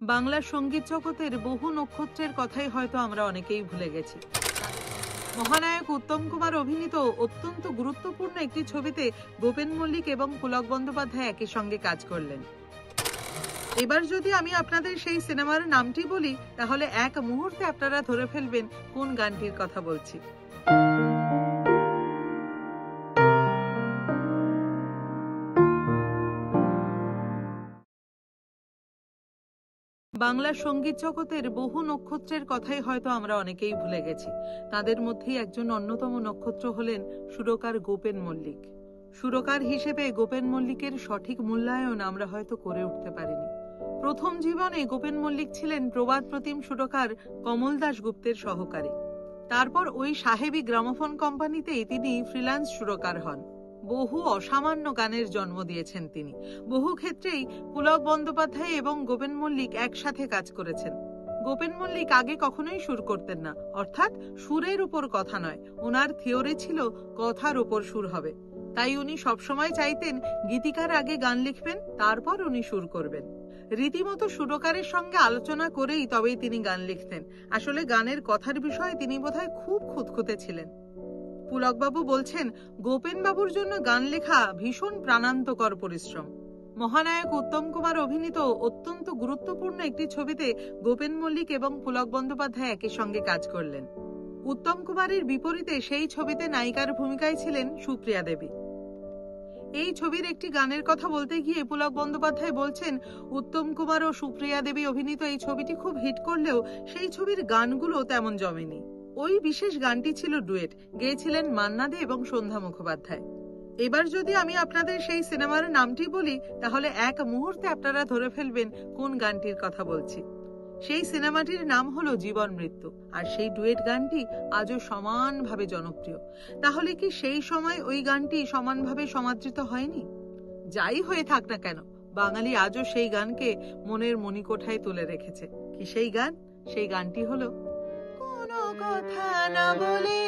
বাংলা সঙ্গীত জগতের বহু নক্ষত্রের কথাই হয়তো আমরা অনেকেই ভুলে গেছি। মহানায়ক উত্তম কুমার অভিনীত অত্যন্ত গুরুত্বপূর্ণ একটি ছবিতে গোপেন মল্লিক এবং পুলক বন্দ্যোপাধ্যায় একই সঙ্গে কাজ করলেন। এবার যদি আমি আপনাদের সেই সিনেমার নামটি বলি, তাহলে এক মুহূর্তে আপনারা ধরে ফেলবেন কোন গানটির কথা বলছি। বাংলা সঙ্গীত জগতের বহু নক্ষত্রের কথাই হয়তো আমরা অনেকেই ভুলে গেছি। তাদের মধ্যেই একজন অন্যতম নক্ষত্র হলেন সুরকার গোপেন মল্লিক। সুরকার হিসেবে গোপেন মল্লিকের সঠিক মূল্যায়ন আমরা হয়তো করে উঠতে পারিনি। প্রথম জীবনে গোপেন মল্লিক ছিলেন প্রবাদ প্রতিম সুরকার কমল দাশগুপ্তের সহকারী। তারপর ওই সাহেবী গ্রামোফোন কোম্পানিতেই তিনি ফ্রিল্যান্স সুরকার হন। বহু অসামান্য গানের জন্ম দিয়েছেন তিনি। বহু ক্ষেত্রেই পুলক বন্দ্যোপাধ্যায় এবং গোপেন মল্লিক একসাথে কাজ করেছেন। গোপেন মল্লিক আগে কখনোই সুর করতেন না, অর্থাৎ সুরের উপর কথা নয়, ওনার থিওরি ছিল কথার উপর সুর হবে। তাই উনি সবসময় চাইতেন গীতিকার আগে গান লিখবেন, তারপর উনি সুর করবেন। রীতিমতো সুরকারের সঙ্গে আলোচনা করেই তবেই তিনি গান লিখতেন। আসলে গানের কথার বিষয়ে তিনি বোধহয় খুব খুঁতখুঁতে ছিলেন। পুলকবাবু বলছেন, গোপেন বাবুর জন্য গান লেখা ভীষণ প্রাণান্তকর পরিশ্রম। মহানায়ক উত্তম কুমার অভিনীত অত্যন্ত গুরুত্বপূর্ণ একটি ছবিতে গোপেন মল্লিক এবং পুলক বন্দ্যোপাধ্যায় একই সঙ্গে কাজ করলেন। উত্তম কুমারের বিপরীতে সেই ছবিতে নায়িকার ভূমিকায় ছিলেন সুপ্রিয়া দেবী। এই ছবির একটি গানের কথা বলতে গিয়ে পুলক বন্দ্যোপাধ্যায় বলছেন, উত্তম কুমার ও সুপ্রিয়া দেবী অভিনীত এই ছবিটি খুব হিট করলেও সেই ছবির গানগুলো তেমন জমেনি। ওই বিশেষ গানটি ছিল ডুয়েট, গেয়েছিলেন মান্না দে এবং সন্ধ্যা মুখোপাধ্যায়। এবার যদি আমি আপনাদের সেই সিনেমার নামটি বলি, তাহলে এক মুহূর্তে আপনারা ধরে ফেলবেন কোন গানটির কথা বলছি। সেই সিনেমাটির নাম হলো জীবন মৃত্যু, আর সেই ডুয়েট গানটি আজও সমানভাবে জনপ্রিয়। তাহলে কি সেই সময় ওই গানটি সমানভাবে সমাদৃত হয়নি? যাই হয়ে থাক না কেন, বাঙালি আজও সেই গানকে মনের মণিকোঠায় তুলে রেখেছে। কি সেই গান? সেই গানটি হলো কোনো কথা না বলে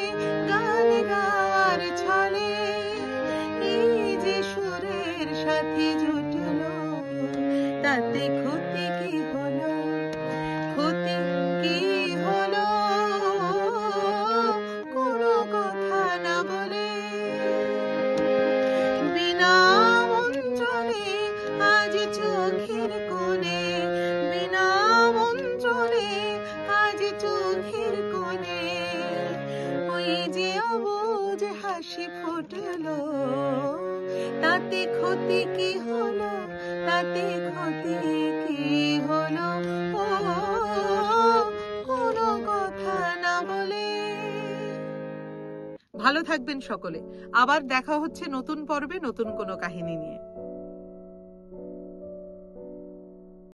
গান গাওয়ার ছলে এই যে সুরের সাথে জুটলো, তাতে ক্ষতি কি হলো, ক্ষতি কি হলো, কোনো কথা না বলে বিনা মন্ত্রণে আজ চোখের কোণে, বিনা মন্ত্রণে আজ চোখের কোণে ওই যে অবুঝ হাসি ফুটলো, তাতে ক্ষতি কি হলো, তাতে ক্ষতি কি হলো, ও কোনো কথা না বলে। ভালো থাকবেন সকলে। আবার দেখা হচ্ছে নতুন পর্বে নতুন কোনো কাহিনী নিয়ে।